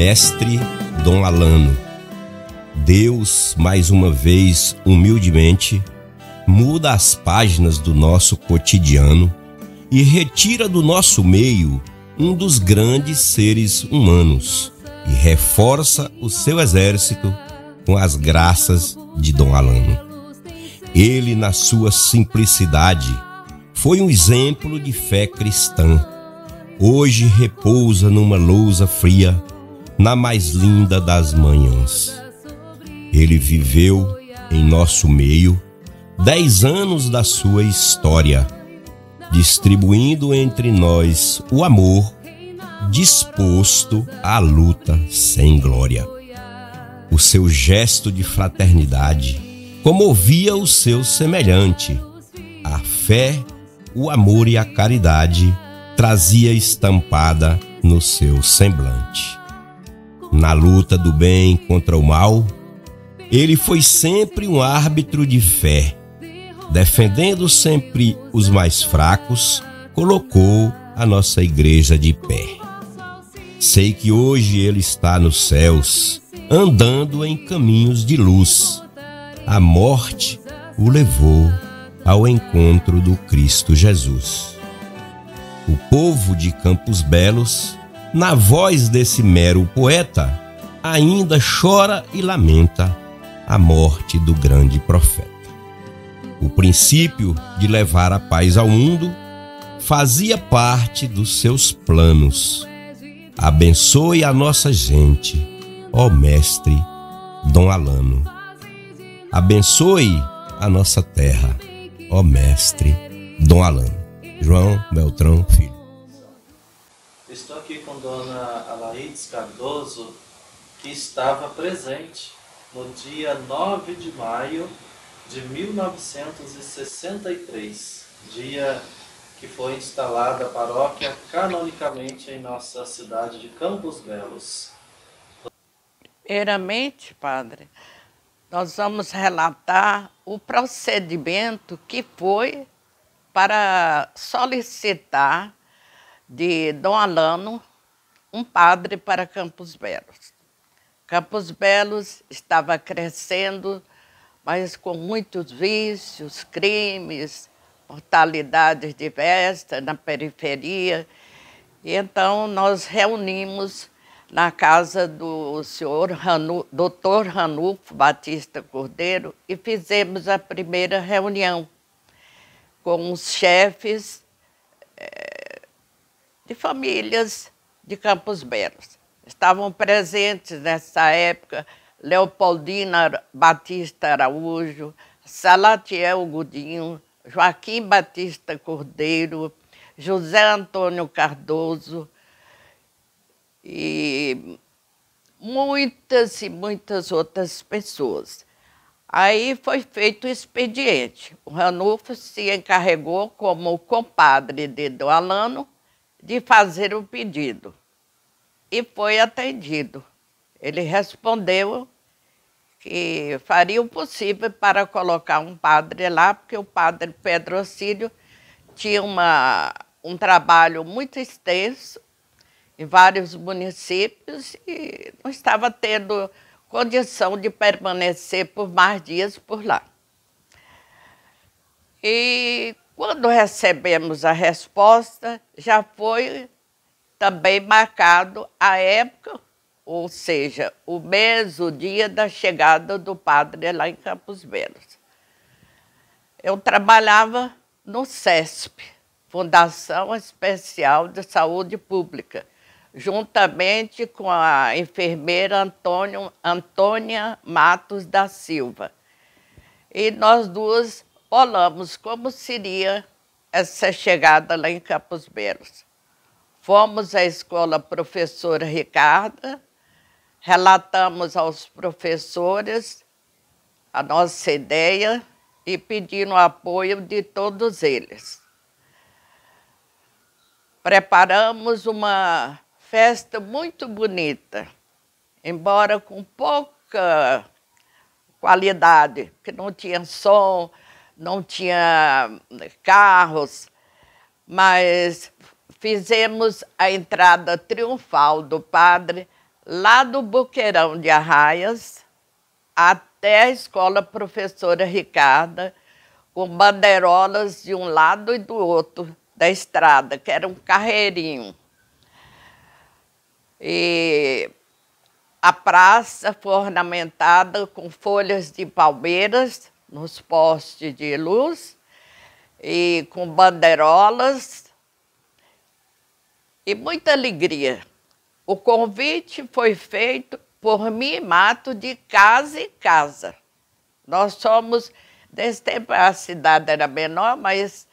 mestre Dom Alano. Deus, mais uma vez, humildemente, muda as páginas do nosso cotidiano e retira do nosso meio um dos grandes seres humanos e reforça o seu exército com as graças de Dom Alano. Ele, na sua simplicidade, foi um exemplo de fé cristã. Hoje repousa numa lousa fria, na mais linda das manhãs. Ele viveu em nosso meio 10 anos da sua história, distribuindo entre nós o amor, disposto à luta sem glória. O seu gesto de fraternidade comovia o seu semelhante. A fé, o amor e a caridade trazia estampada no seu semblante. Na luta do bem contra o mal, ele foi sempre um árbitro de fé. Defendendo sempre os mais fracos, colocou a nossa igreja de pé. Sei que hoje ele está nos céus, andando em caminhos de luz. A morte o levou ao encontro do Cristo Jesus. O povo de Campos Belos, na voz desse mero poeta, ainda chora e lamenta a morte do grande profeta. O princípio de levar a paz ao mundo fazia parte dos seus planos. Abençoe a nossa gente, ó Mestre Dom Alano. Abençoe a nossa terra, ó Mestre Dom Alano. João Beltrão Filho. Estou aqui com Dona Alaides Cardoso, que estava presente no dia 9 de maio de 1963, dia que foi instalada a paróquia canonicamente em nossa cidade de Campos Belos. Primeiramente, padre, nós vamos relatar o procedimento que foi para solicitar de Dom Alano um padre para Campos Belos. Campos Belos estava crescendo, mas com muitos vícios, crimes, mortalidades diversas na periferia. E então nós reunimos na casa do senhor Dr. Ranulfo Batista Cordeiro e fizemos a primeira reunião com os chefes de famílias de Campos Belos. Estavam presentes nessa época Leopoldina Batista Araújo, Salatiel Godinho, Joaquim Batista Cordeiro, José Antônio Cardoso e muitas e muitas outras pessoas. Aí foi feito o expediente. O Ranulfo se encarregou, como compadre de Dom Alano, de fazer o pedido. E foi atendido. Ele respondeu que faria o possível para colocar um padre lá, porque o padre Pedro Ocílio tinha um trabalho muito extenso em vários municípios e não estava tendo condição de permanecer por mais dias por lá. E quando recebemos a resposta, já foi também marcado a época, ou seja, o mês, o dia da chegada do padre lá em Campos Belos. Eu trabalhava no CESP, Fundação Especial de Saúde Pública, juntamente com a enfermeira Antônia Matos da Silva. E nós duas olhamos como seria essa chegada lá em Campos Belos. Fomos à escola Professora Ricarda, relatamos aos professores a nossa ideia e pedimos o apoio de todos eles. Preparamos uma festa muito bonita, embora com pouca qualidade, porque não tinha som, não tinha carros, mas fizemos a entrada triunfal do padre lá do Boqueirão de Arraias até a escola Professora Ricarda, com bandeirolas de um lado e do outro da estrada, que era um carreirinho. E a praça foi ornamentada com folhas de palmeiras nos postes de luz e com bandeirolas e muita alegria. O convite foi feito por mim e Mato de casa em casa. Nós somos, nesse tempo a cidade era menor, mas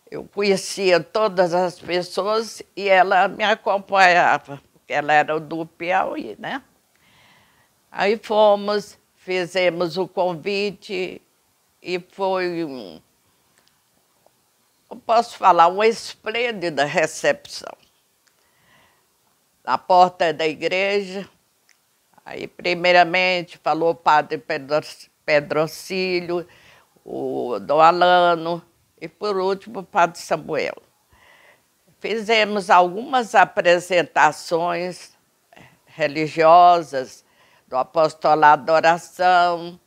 eu conhecia todas as pessoas e ela me acompanhava, porque ela era do Piauí, né? Aí fomos, fizemos o convite e foi, eu posso falar, uma esplêndida recepção. Na porta da igreja, aí primeiramente falou o padre Pedrocílio, o Dom Alano e por último o padre Samuel. Fizemos algumas apresentações religiosas do apostolado da oração,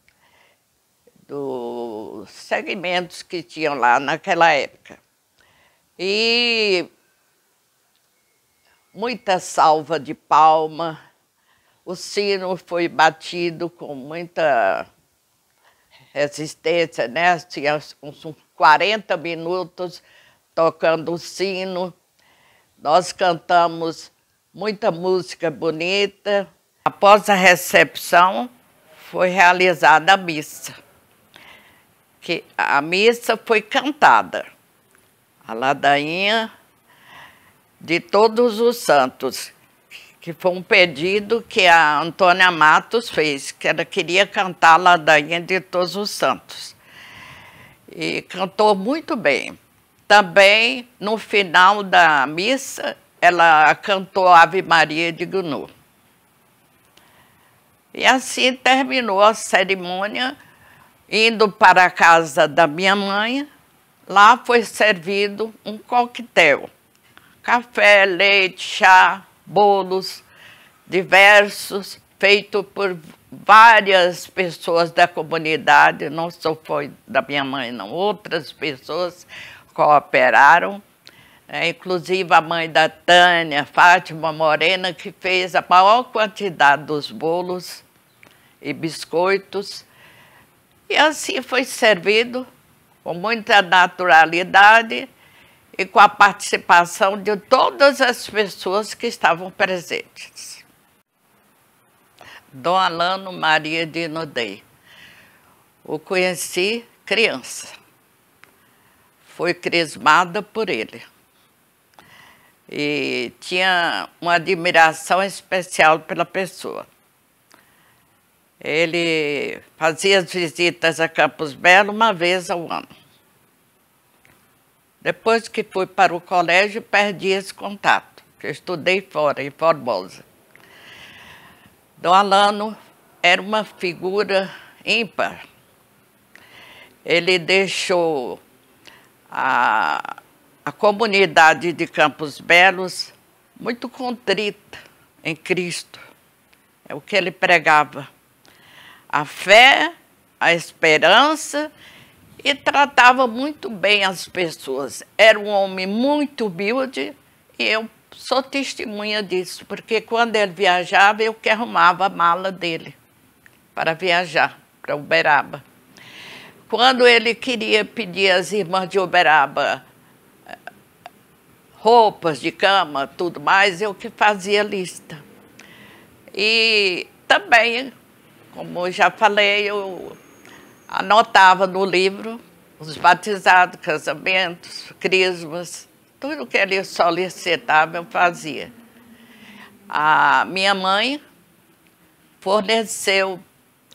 dos segmentos que tinham lá naquela época. E muita salva de palma, o sino foi batido com muita resistência, né? Tinha uns 40 minutos tocando o sino. Nós cantamos muita música bonita. Após a recepção, foi realizada a missa. A missa foi cantada. A ladainha de Todos os Santos, que foi um pedido que a Antônia Matos fez, que ela queria cantar a ladainha de Todos os Santos. E cantou muito bem. Também, no final da missa, ela cantou Ave Maria de Gounod. E assim terminou a cerimônia, indo para a casa da minha mãe. Lá foi servido um coquetel. Café, leite, chá, bolos diversos, feito por várias pessoas da comunidade, não só foi da minha mãe, não, outras pessoas cooperaram, inclusive a mãe da Tânia, Fátima Morena, que fez a maior quantidade dos bolos e biscoitos, e assim foi servido com muita naturalidade e com a participação de todas as pessoas que estavam presentes. Dom Alano Maria de Inodei. O conheci criança. Foi crismada por ele. E tinha uma admiração especial pela pessoa. Ele fazia as visitas a Campos Belo uma vez ao ano. Depois que fui para o colégio, perdi esse contato, porque eu estudei fora, em Formosa. Dom Alano era uma figura ímpar. Ele deixou a comunidade de Campos Belos muito contrita em Cristo. É o que ele pregava. A fé, a esperança, e tratava muito bem as pessoas. Era um homem muito humilde e eu sou testemunha disso, porque quando ele viajava, eu que arrumava a mala dele para viajar para Uberaba. Quando ele queria pedir às irmãs de Uberaba roupas de cama, tudo mais, eu que fazia lista. E também, como eu já falei, eu anotava no livro os batizados, casamentos, crismas, tudo que ele solicitava eu fazia. A minha mãe forneceu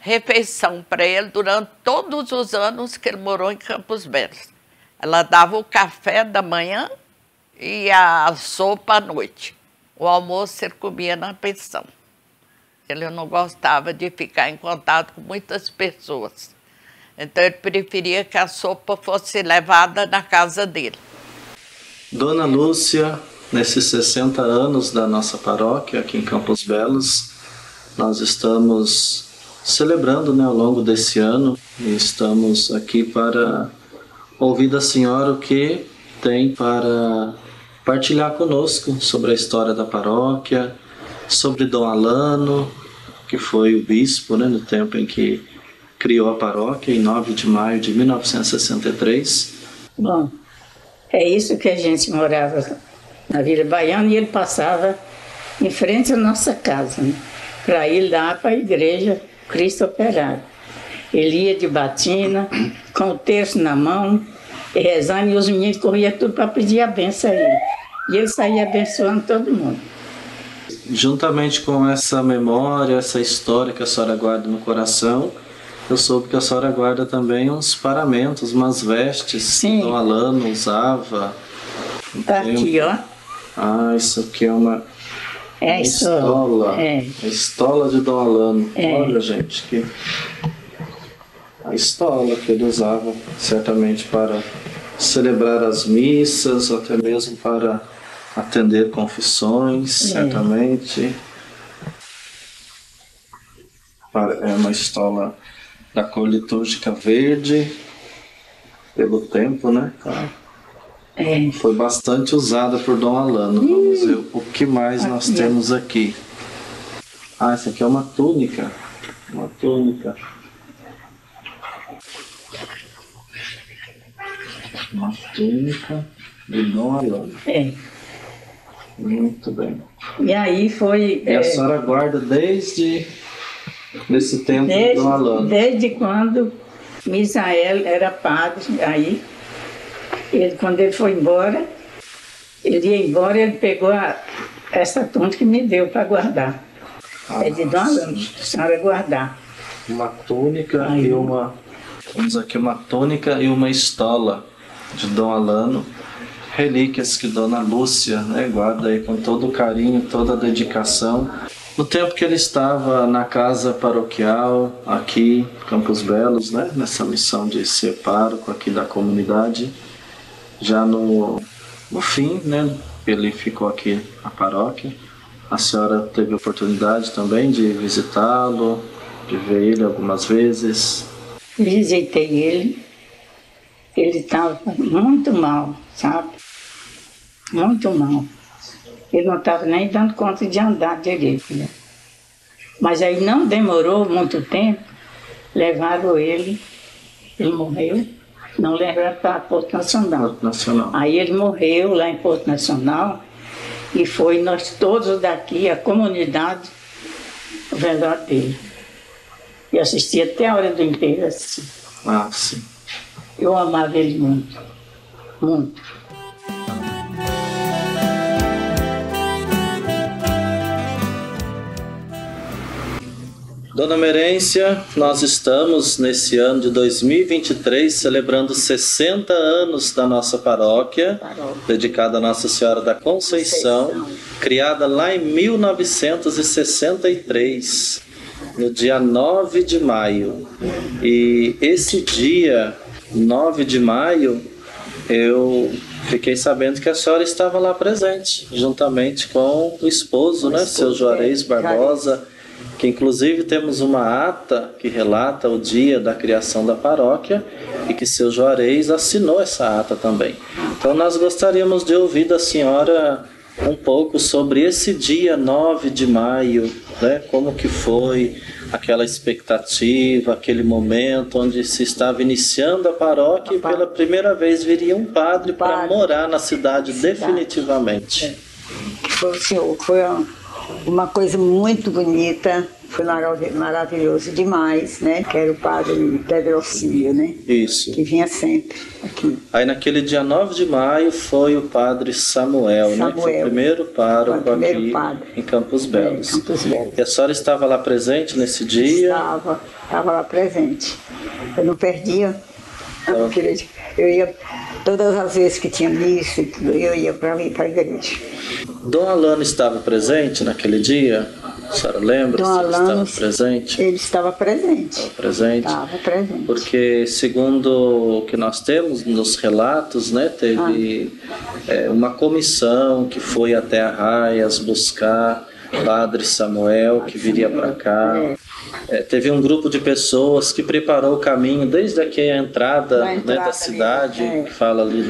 refeição para ele durante todos os anos que ele morou em Campos Belos. Ela dava o café da manhã e a sopa à noite. O almoço ele comia na pensão. Ele não gostava de ficar em contato com muitas pessoas. Então ele preferia que a sopa fosse levada na casa dele. Dona Lúcia, nesses 60 anos da nossa paróquia aqui em Campos Belos, Nós estamos celebrando, né, ao longo desse ano, e estamos aqui para ouvir da senhora o que tem para partilhar conosco sobre a história da paróquia, sobre Dom Alano, que foi o bispo, né, no tempo em que criou a paróquia, em 9 de maio de 1963. Bom, é isso que a gente morava na Vila Baiana e ele passava em frente à nossa casa, né, para ir lá para a igreja Cristo Operário. Ele ia de batina, com o terço na mão, e rezando, e os meninos corriam tudo para pedir a benção a ele. E ele saía abençoando todo mundo. Juntamente com essa memória, essa história que a senhora guarda no coração, eu soube que a senhora guarda também uns paramentos, umas vestes. Sim. Que Dom Alano usava. Tá aqui, ó. Ah, isso aqui é uma É a estola. É. A estola de Dom Alano. É. Olha, gente, que a estola que ele usava certamente para celebrar as missas, até mesmo para atender confissões, certamente. É uma estola da cor litúrgica verde, pelo tempo, né? É. Foi bastante usada por Dom Alano. Vamos ver o que mais nós temos aqui. Ah, essa aqui é uma túnica. Uma túnica. Uma túnica de Dom Alano. É. Muito bem. E aí foi... E a senhora guarda desde esse tempo de Dom Alano? Desde quando Misael era padre, aí, quando ele foi embora, ele ia embora, ele pegou essa túnica que me deu para guardar. É de Dom Alano, a senhora guardar. Uma túnica e uma... Temos aqui uma túnica e uma estola de Dom Alano. Relíquias que Dona Lúcia, né, guarda aí com todo o carinho, toda a dedicação. No tempo que ele estava na casa paroquial, aqui em Campos Belos, né, nessa missão de ser pároco aqui da comunidade, já no fim, né, ele ficou aqui na paróquia. A senhora teve a oportunidade também de visitá-lo, de ver ele algumas vezes? Visitei ele, ele estava muito mal, sabe? Muito mal. Ele não estava nem dando conta de andar direito, né? Mas aí não demorou muito tempo, levaram ele morreu, não levaram para Porto Nacional. Porto Nacional. Aí ele morreu lá em Porto Nacional e foi nós todos daqui, a comunidade, o velório dele. E assisti até a hora do enterro assim. Ah, sim. Eu amava ele muito, muito. Dona Merência, nós estamos nesse ano de 2023 celebrando 60 anos da nossa paróquia, dedicada a Nossa Senhora da Conceição, criada lá em 1963, no dia 9 de maio. E esse dia, 9 de maio, eu fiquei sabendo que a senhora estava lá presente, juntamente com o esposo, né, seu Juarez Barbosa, que inclusive temos uma ata que relata o dia da criação da paróquia e que seu Juarez assinou essa ata também. Então nós gostaríamos de ouvir da senhora um pouco sobre esse dia 9 de maio, né? Como que foi aquela expectativa, aquele momento onde se estava iniciando a paróquia e pela primeira vez viria um padre para morar na cidade definitivamente. Foi uma coisa muito bonita, foi maravilhoso demais, né? Que era o padre Pedrocílio, né? Isso. Que vinha sempre aqui. Aí naquele dia 9 de maio foi o padre Samuel, né? Que foi o primeiro pároco aqui em Campos Belos. Campos Belos. E a senhora estava lá presente nesse dia? Estava lá presente. Eu não perdia. Eu ia todas as vezes que tinha missa, eu ia para a igreja. Dom Alano estava presente naquele dia? A senhora lembra? Dom Alano estava presente? Ele estava presente. Estava presente? Estava presente. Porque, segundo o que nós temos nos relatos, né, teve uma comissão que foi até Arraias buscar Padre Samuel, que viria para cá. Teve um grupo de pessoas que preparou o caminho desde aqui a entrada, da cidade, que fala ali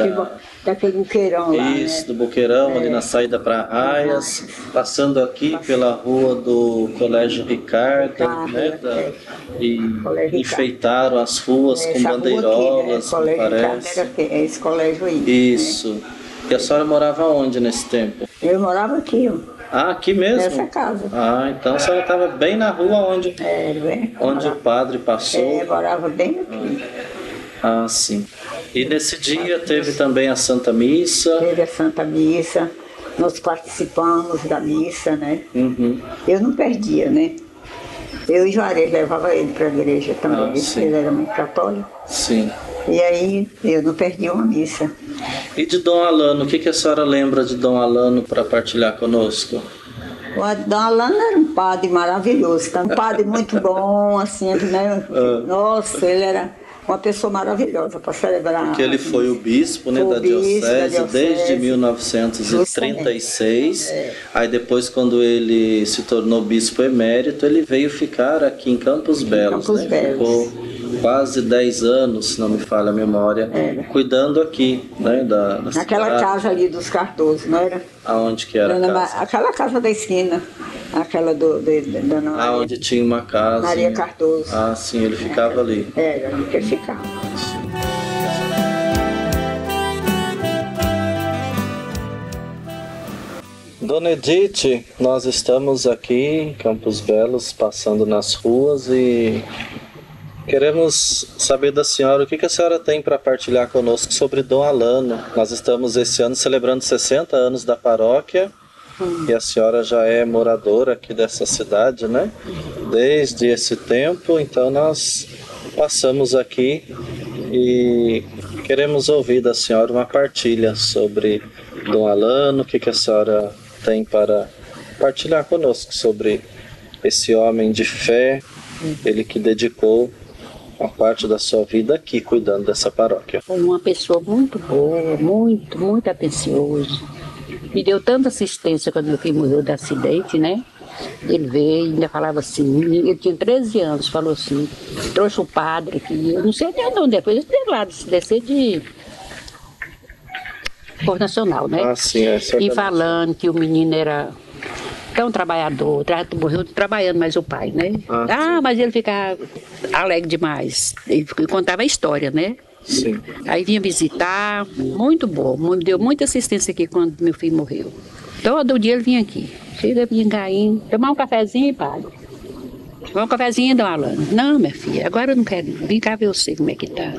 daquele buqueirão lá. Isso, do buqueirão, ali na saída para Arraias, passando aqui pela rua do Colégio Ricardo, e enfeitaram as ruas com bandeirolas, aqui, né? parece. Era esse colégio aí. Isso. E a senhora morava onde nesse tempo? Eu morava aqui, Ah, aqui mesmo? nessa casa. Ah, então a senhora estava bem na rua onde o padre passou. Morava bem aqui. Ah, sim. E nesse dia teve também a Santa Missa. Teve a Santa Missa, nós participamos da missa, né? Uhum. Eu não perdia, né? Eu e Juarez levava ele para a igreja também, ele era muito católico. Sim. E aí eu não perdi uma missa. E de Dom Alano, o que a senhora lembra de Dom Alano para partilhar conosco? O Dom Alano era um padre maravilhoso, um padre muito bom, assim, né? Nossa, ele era uma pessoa maravilhosa para celebrar. Porque ele foi o bispo, né, da diocese desde 1936. Aí depois, quando ele se tornou bispo emérito, ele veio ficar aqui em Campos Belos. Ficou quase 10 anos, se não me falha a memória, cuidando aqui, né, da naquela casa ali dos Cardoso, não era? Aonde que era a casa? Aquela casa da esquina, aquela da onde tinha uma casa. Maria Cardoso. Ah, sim, ele ficava ali. Era ali que ele ficava. Dona Edith, nós estamos aqui em Campos Belos, passando nas ruas e queremos saber da senhora o que a senhora tem para partilhar conosco sobre Dom Alano. Nós estamos esse ano celebrando 60 anos da paróquia e a senhora já é moradora aqui dessa cidade, né? Desde esse tempo, então nós passamos aqui e queremos ouvir da senhora uma partilha sobre Dom Alano, o que a senhora tem para partilhar conosco sobre esse homem de fé, ele que dedicou a parte da sua vida aqui, cuidando dessa paróquia. Foi uma pessoa muito boa, muito atencioso. Me deu tanta assistência quando meu filho morreu de acidente, né? Ele veio e ainda falava assim, ele tinha 13 anos, falou assim, trouxe o padre aqui, eu não sei até onde, depois ele teve lá, descer de Porto Nacional, né? Ah, sim, e falando que o menino era tão trabalhador, morreu trabalhando mais o pai, né? Mas ele ficava alegre demais. Ele contava a história, né? Sim. Aí vinha visitar, muito bom, me deu muita assistência aqui quando meu filho morreu. Todo dia ele vinha aqui. Chega, vinha caindo, tomar um cafezinho, padre. Tomar um cafezinho, Dom Alano. Não, minha filha, agora eu não quero. Vem cá ver você como é que tá.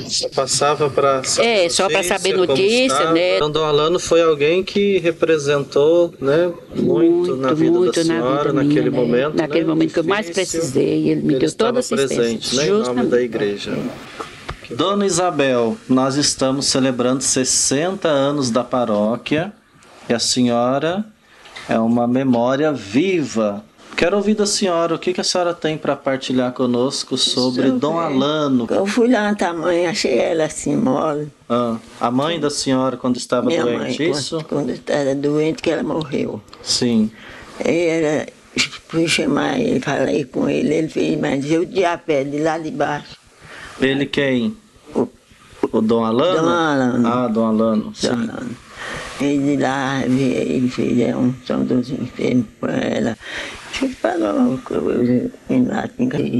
Só passava para saber só para saber notícia, né? Então, Dom Alano foi alguém que representou, né, muito na vida da senhora, naquele momento. Naquele momento que eu mais precisei, ele me deu toda a assistência. Presente, né, em nome da igreja. Dona Isabel, nós estamos celebrando 60 anos da paróquia e a senhora é uma memória viva. Quero ouvir da senhora, o que a senhora tem para partilhar conosco sobre Dom Alano? Eu fui lá na mãe, achei ela assim, mole. A mãe da senhora quando estava Minha doente, mãe, isso? Quando estava doente, que ela morreu. Sim. Aí fui chamar ele, falei com ele, ele fez, mas eu de a pé, de lá de baixo. Ele quem? O Dom Alano? Dom Alano. Ah, Dom Alano, sim. Dom Alano. Ele de lá, ele fez um som dos enfermos com ela.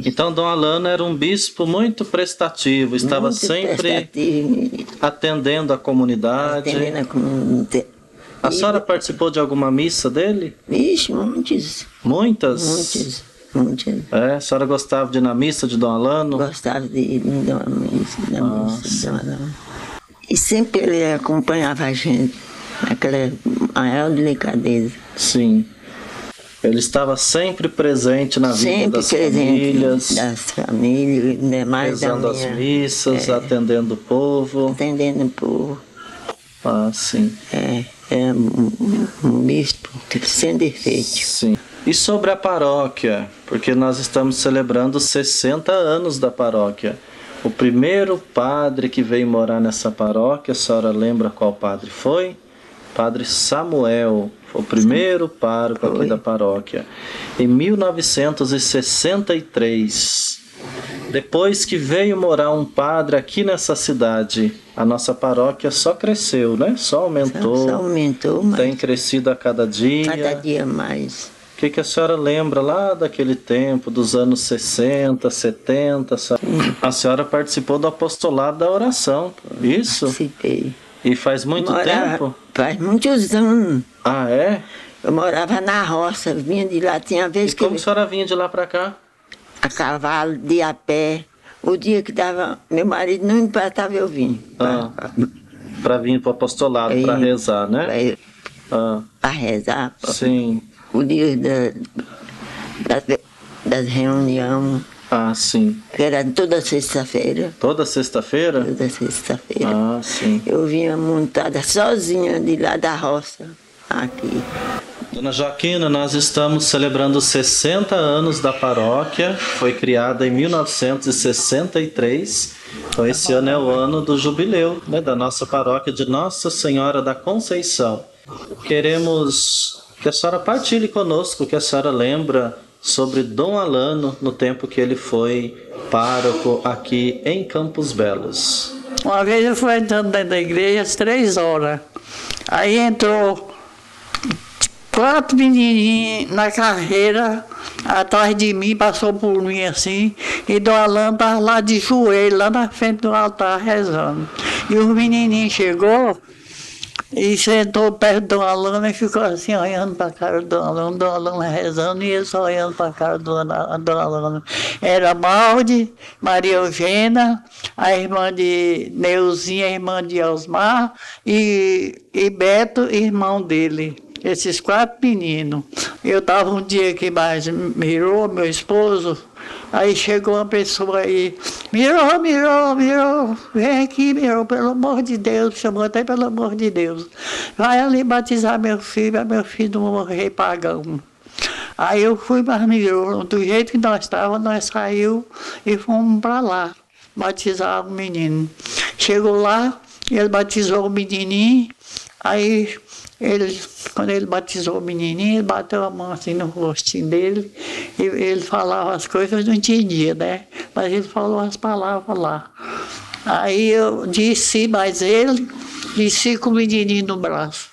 Então Dom Alano era um bispo muito prestativo, estava muito sempre prestativo. Atendendo a comunidade. A senhora participou de alguma missa dele? Vixe, muitas. Muitas? Muitas. A senhora gostava de ir na missa de Dom Alano? Gostava de ir na missa de Dom Alano. E sempre ele acompanhava a gente, naquela maior delicadeza. Sim. Ele estava sempre presente na vida das famílias. Das famílias, né, mais rezando as missas, atendendo o povo. Atendendo o povo. Ah, sim. É um bispo sem defeito. Sim. E sobre a paróquia, porque nós estamos celebrando 60 anos da paróquia. O primeiro padre que veio morar nessa paróquia, a senhora lembra qual padre foi? Padre Samuel, foi o primeiro pároco aqui da paróquia. Em 1963, depois que veio morar um padre aqui nessa cidade, a nossa paróquia só cresceu, né? Só aumentou. Só aumentou, mas tem crescido a cada dia. cada dia mais. O que a senhora lembra lá daquele tempo, dos anos 60, 70? A senhora participou do apostolado da oração, isso? Participei. E faz muito tempo? Faz muitos anos. Ah, é? Eu morava na roça, vinha de lá, tinha vez que... Como a senhora vinha de lá para cá? A cavalo, de a pé. O dia que dava, meu marido não empatava, eu vim. Para vir para o apostolado, para rezar, né? Para rezar. Sim. O dia das reuniões. Ah, sim. Que era toda sexta-feira. Toda sexta-feira? Toda sexta-feira. Ah, sim. Eu vinha montada sozinha de lá da roça, aqui. Dona Joaquina, nós estamos celebrando 60 anos da paróquia. Foi criada em 1963. Então esse ano é o ano do jubileu, né, da nossa paróquia de Nossa Senhora da Conceição. Queremos que a senhora partilhe conosco o que a senhora lembra sobre Dom Alano no tempo que ele foi pároco aqui em Campos Belos. Uma vez eu fui entrando dentro da igreja às 3 horas. Aí entrou 4 menininhos na carreira atrás de mim, passou por mim assim, e Dom Alano estava lá de joelho, lá na frente do altar rezando. E o menininho chegou e sentou perto do Dom Alano e ficou assim, olhando para a cara do Dom Alano rezando, e ele só olhando para a cara do Dom Alano. Era Malde, Maria Eugênia, a irmã de Neuzinha, a irmã de Osmar, e Beto, irmão dele. Esses 4 meninos. Eu estava um dia que mais mirou, meu esposo, aí chegou uma pessoa aí, mirou, vem aqui, mirou, pelo amor de Deus, chamou até pelo amor de Deus. Vai ali batizar meu filho não morrer pagão. Aí eu fui, mas mirou, do jeito que nós estávamos, nós saímos e fomos para lá, batizar o menino. Chegou lá, ele batizou o menininho, aí... Quando ele batizou o menininho, ele bateu a mão assim no rostinho dele, e ele falava as coisas, eu não entendia, né? Mas ele falou as palavras lá. Aí eu desci, mas ele desci com o menininho no braço.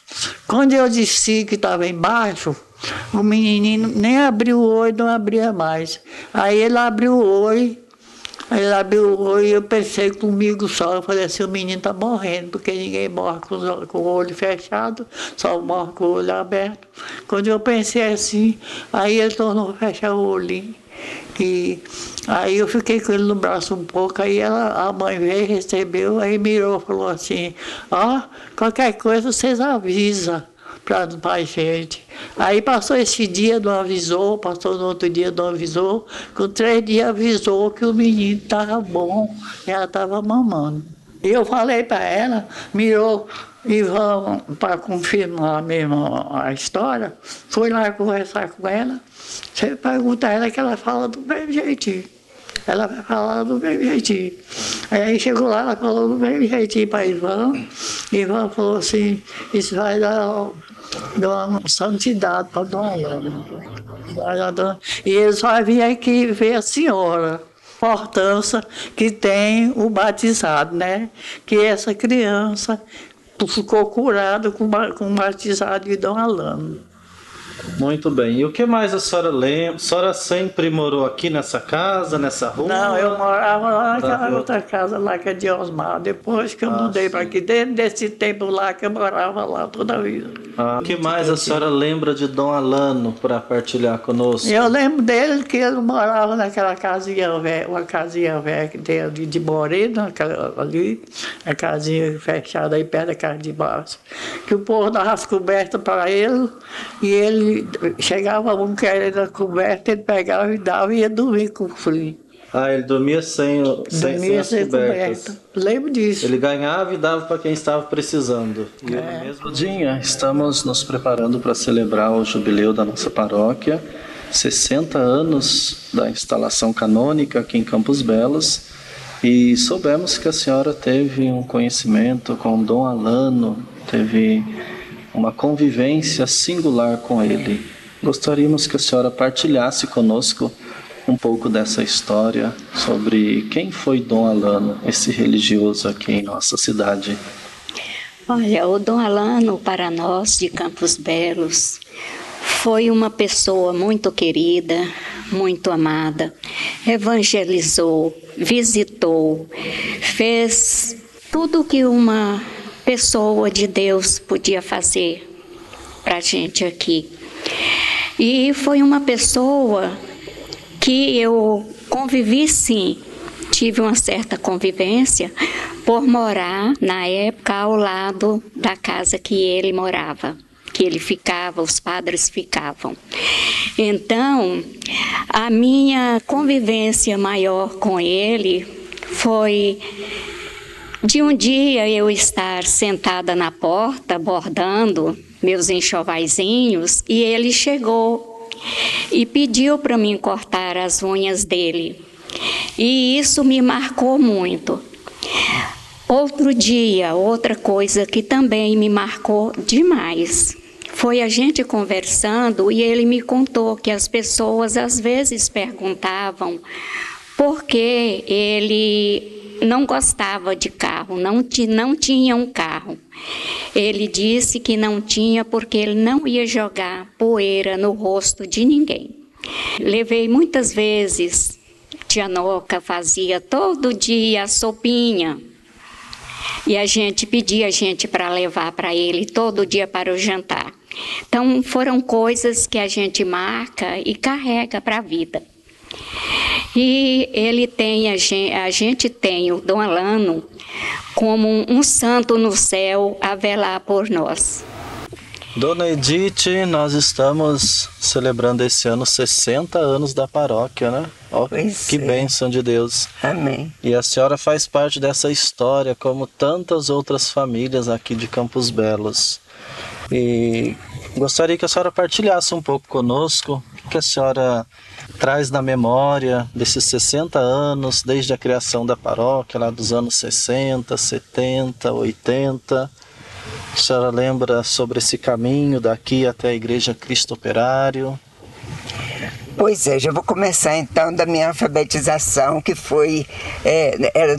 Quando eu desci, que estava embaixo, o menininho nem abriu o olho, não abria mais. Aí ele abriu o olho, e eu pensei comigo só, eu falei assim, o menino está morrendo, porque ninguém morre com o olho fechado, só morre com o olho aberto. Quando eu pensei assim, aí ele tornou a fechar o olhinho. E aí eu fiquei com ele no braço um pouco, aí a mãe veio, recebeu, aí mirou, falou assim, qualquer coisa vocês avisam para a gente. Aí passou esse dia, não avisou, passou no outro dia, não avisou, com 3 dias avisou que o menino estava bom, ela estava mamando. E eu falei para ela, mirou, e vamos, para confirmar mesmo a história, fui lá conversar com ela, você pergunta a ela que ela fala do mesmo jeitinho. Ela vai falar do mesmo jeitinho. Aí chegou lá, ela falou do mesmo jeitinho para Ivan. Ivan falou assim, isso vai dar uma santidade para Dom Alano. E eles só vinham aqui ver a senhora. A importância que tem o batizado, né? Que essa criança ficou curada com o batizado de Dom Alano. Muito bem. E o que mais a senhora lembra? A senhora sempre morou aqui nessa casa, nessa rua? Não, eu morava lá naquela outra casa lá que é de Osmar. Depois que eu mudei para aqui, dentro desse tempo lá que eu morava lá toda a vida. O que mais a senhora lembra de Dom Alano para partilhar conosco? Eu lembro dele que ele morava naquela casinha velha, uma casinha velha que tem ali de Moreno, ali, a casinha fechada aí perto da casa de baixo. Que o povo dava as cobertas para ele e ele chegava um querendo a coberta, ele pegava e dava e ia dormir com frio. Ele dormia sem as cobertas. Lembro disso. Ele ganhava e dava para quem estava precisando. E no mesmo dia, estamos nos preparando para celebrar o jubileu da nossa paróquia, 60 anos da instalação canônica aqui em Campos Belos, e soubemos que a senhora teve um conhecimento com Dom Alano, teve uma convivência singular com ele. Gostaríamos que a senhora partilhasse conosco um pouco dessa história sobre quem foi Dom Alano, esse religioso aqui em nossa cidade. Olha, o Dom Alano, para nós de Campos Belos, foi uma pessoa muito querida, muito amada, evangelizou, visitou, fez tudo que uma pessoa de Deus podia fazer para a gente aqui. E foi uma pessoa que eu convivi, sim, tive uma certa convivência por morar, na época, ao lado da casa que ele morava, que ele ficava, os padres ficavam. Então, a minha convivência maior com ele foi de um dia eu estar sentada na porta, bordando meus enxovaizinhos, e ele chegou e pediu para mim cortar as unhas dele. E isso me marcou muito. Outro dia, outra coisa que também me marcou demais, foi a gente conversando e ele me contou que as pessoas às vezes perguntavam por que ele não gostava de carro, não tinha um carro. Ele disse que não tinha porque ele não ia jogar poeira no rosto de ninguém. Levei muitas vezes, tia Noca fazia todo dia a sopinha, e a gente pedia para levar para ele todo dia para o jantar. Então foram coisas que a gente marca e carrega para a vida. E ele tem, a gente tem o Dom Alano como um santo no céu a velar por nós. Dona Edith, nós estamos celebrando esse ano 60 anos da paróquia, né? Oh, que bênção de Deus. Amém. E a senhora faz parte dessa história, como tantas outras famílias aqui de Campos Belos. E gostaria que a senhora partilhasse um pouco conosco o que a senhora traz na memória desses 60 anos, desde a criação da paróquia, lá dos anos 60, 70, 80. A senhora lembra sobre esse caminho daqui até a Igreja Cristo Operário? Pois é, já vou começar então da minha alfabetização, que foi, era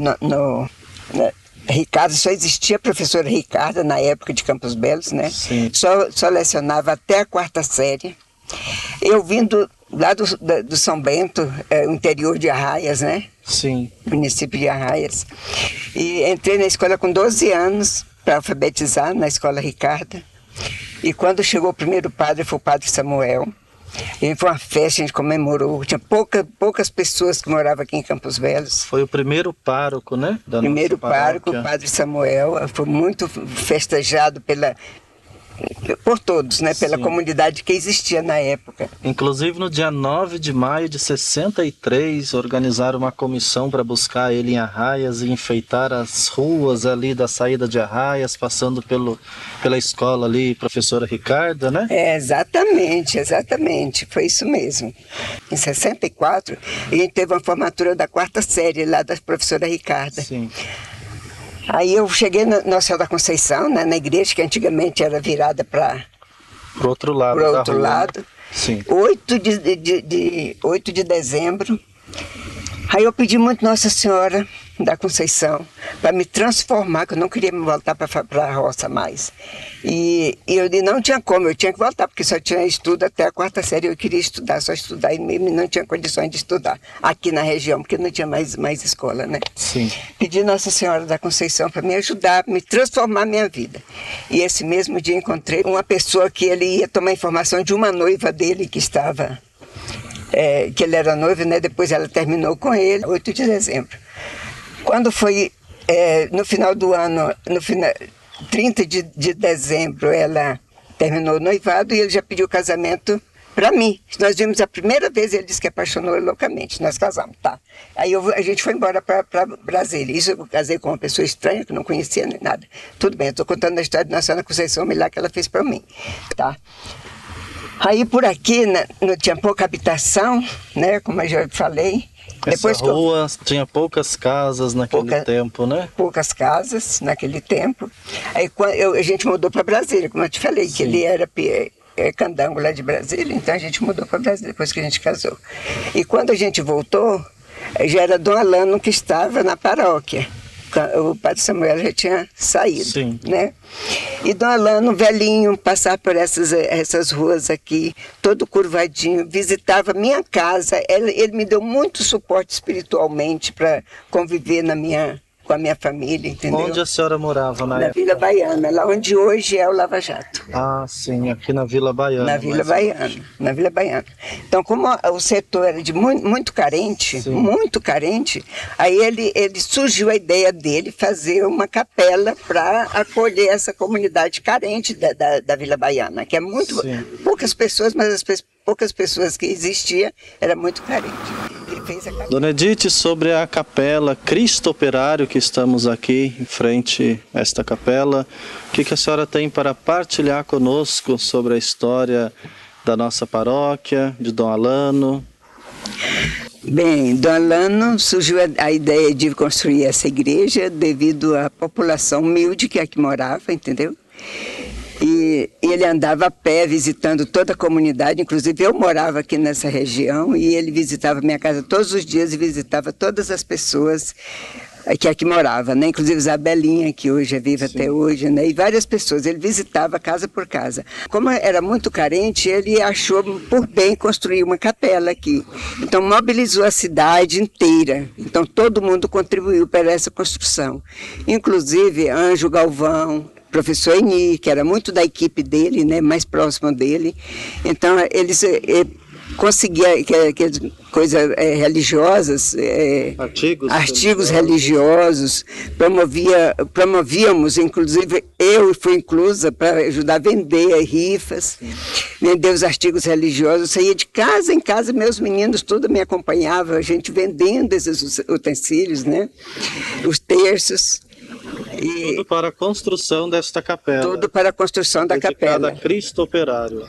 Ricardo, só existia a professora Ricarda na época de Campos Belos, né? Sim. Só lecionava até a 4ª série. Eu vindo lá do São Bento, interior de Arraias, né? Sim. Município de Arraias. E entrei na escola com 12 anos para alfabetizar na escola Ricarda. E quando chegou o primeiro padre, foi o padre Samuel. E foi uma festa, a gente comemorou. Tinha poucas pessoas que moravam aqui em Campos Belos. Foi o primeiro pároco, né? Primeiro pároco, o padre Samuel. Foi muito festejado por todos, né? Pela comunidade que existia na época. Inclusive no dia 9 de maio de 63, organizaram uma comissão para buscar ele em Arraias e enfeitar as ruas ali da saída de Arraias, passando pela escola ali, professora Ricarda, né? Exatamente, foi isso mesmo. Em 64, a gente teve uma formatura da 4ª série lá da professora Ricarda. Sim. Aí eu cheguei no Nossa Senhora da Conceição, né, na igreja, que antigamente era virada para o outro lado. Pro outro lado. Sim. 8 de dezembro. Aí eu pedi muito Nossa Senhora da Conceição para me transformar, que eu não queria me voltar para a roça mais. E eu não tinha como, eu tinha que voltar, porque só tinha estudo até a 4ª série, eu queria estudar, só estudar, e mesmo não tinha condições de estudar aqui na região, porque não tinha mais escola, né? Sim. Pedi Nossa Senhora da Conceição para me ajudar, me transformar a minha vida. E esse mesmo dia encontrei uma pessoa que ele ia tomar informação de uma noiva dele que estava... que ele era noivo, né? Depois ela terminou com ele, 8 de dezembro. Quando foi no final do ano, 30 de dezembro, ela terminou o noivado e ele já pediu casamento para mim. Nós vimos a primeira vez, ele disse que apaixonou loucamente, nós casamos, tá? Aí a gente foi embora para Brasília. Isso eu casei com uma pessoa estranha, que não conhecia nem nada. Tudo bem, eu estou contando a história de Nossa Senhora da Conceição, o milagre que ela fez para mim, tá? Aí por aqui não tinha pouca habitação, né? Como eu já falei. Essa rua tinha poucas casas naquele tempo, né? Poucas casas naquele tempo. Aí a gente mudou para Brasília, como eu te falei, que ele era candango lá de Brasília, então a gente mudou para Brasília depois que a gente casou. E quando a gente voltou, já era Dom Alano que estava na paróquia. O padre Samuel já tinha saído, sim, né? E Dom Alano, velhinho, passava por essas ruas aqui, todo curvadinho, visitava minha casa. Ele me deu muito suporte espiritualmente para conviver com a minha família, entendeu? Onde a senhora morava na época? Na Vila Baiana, lá onde hoje é o Lava Jato. Ah, sim, aqui na Vila Baiana. Na Vila Baiana, na Vila Baiana. Então, como o setor era de muito carente, sim, muito carente, aí ele surgiu a ideia dele fazer uma capela para acolher essa comunidade carente da Vila Baiana, que é muito poucas pessoas, mas as poucas pessoas que existiam era muito carente. Dona Edith, sobre a capela Cristo Operário que estamos aqui em frente a esta capela, o que a senhora tem para partilhar conosco sobre a história da nossa paróquia, de Dom Alano? Bem, Dom Alano surgiu a ideia de construir essa igreja devido à população humilde que aqui morava, entendeu? E ele andava a pé visitando toda a comunidade, inclusive eu morava aqui nessa região e ele visitava minha casa todos os dias e visitava todas as pessoas que aqui moravam, né? Inclusive Isabelinha, que hoje é viva até hoje, né? E várias pessoas, ele visitava casa por casa. Como era muito carente, ele achou por bem construir uma capela aqui. Então mobilizou a cidade inteira, então todo mundo contribuiu para essa construção. Inclusive Anjo Galvão, professor Eni, que era muito da equipe dele, né, mais próximo dele. Então, eles conseguiam coisas religiosas, artigos religiosos, promovíamos, inclusive eu fui inclusa para ajudar a vender rifas, vender os artigos religiosos. Eu saía de casa em casa, meus meninos tudo me acompanhavam, a gente vendendo esses utensílios, né, os terços. Tudo para a construção desta capela. Tudo para a construção da capela. Dedicada a Cristo Operário.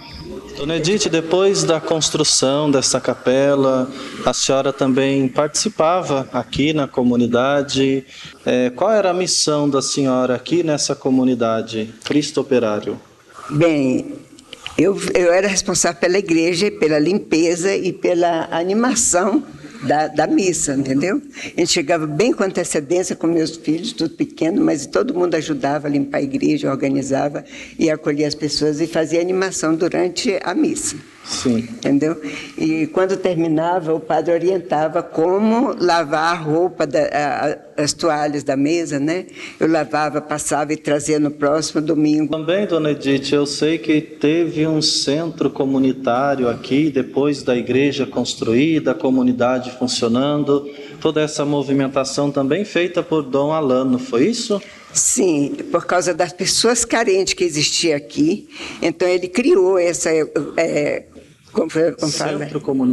Dona Edith, depois da construção desta capela, a senhora também participava aqui na comunidade. Qual era a missão da senhora aqui nessa comunidade, Cristo Operário? Bem, eu era responsável pela igreja, pela limpeza e pela animação da missa, entendeu? A gente chegava bem com antecedência com meus filhos, tudo pequeno, mas todo mundo ajudava a limpar a igreja, organizava e acolhia as pessoas e fazia animação durante a missa. Sim. Entendeu? E quando terminava, o padre orientava como lavar a roupa, as toalhas da mesa, né? Eu lavava, passava e trazia no próximo domingo. Também, Dona Edith, eu sei que teve um centro comunitário aqui, depois da igreja construída, a comunidade funcionando, toda essa movimentação também feita por Dom Alano, foi isso? Sim, por causa das pessoas carentes que existiam aqui, então ele criou essa...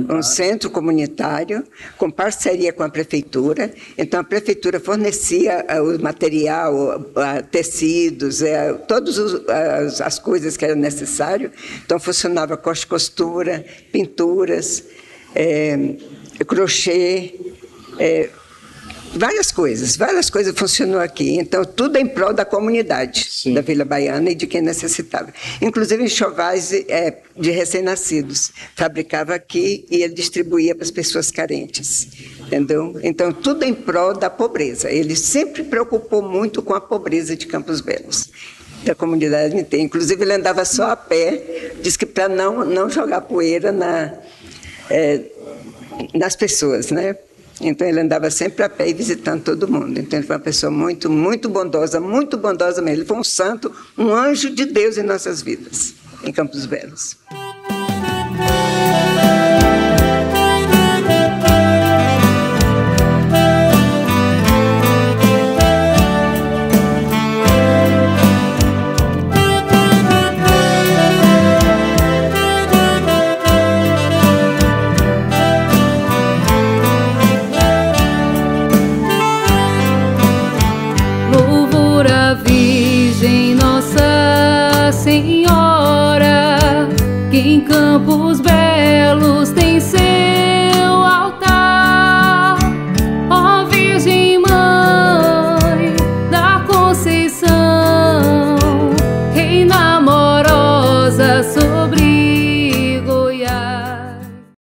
um centro comunitário com parceria com a prefeitura. Então a prefeitura fornecia o material, tecidos, todas as coisas que eram necessárias. Então funcionava costura, pinturas, crochê, várias coisas funcionou aqui. Então, tudo em prol da comunidade, sim, da Vila Baiana e de quem necessitava. Inclusive enxovais de recém-nascidos. Fabricava aqui e ele distribuía para as pessoas carentes. Entendeu? Então, tudo em prol da pobreza. Ele sempre preocupou muito com a pobreza de Campos Belos, da comunidade inteira. Inclusive, ele andava só a pé, disse que para não jogar poeira nas pessoas, né? Então ele andava sempre a pé e visitando todo mundo. Então ele foi uma pessoa muito, muito bondosa mesmo. Ele foi um santo, um anjo de Deus em nossas vidas, em Campos Belos.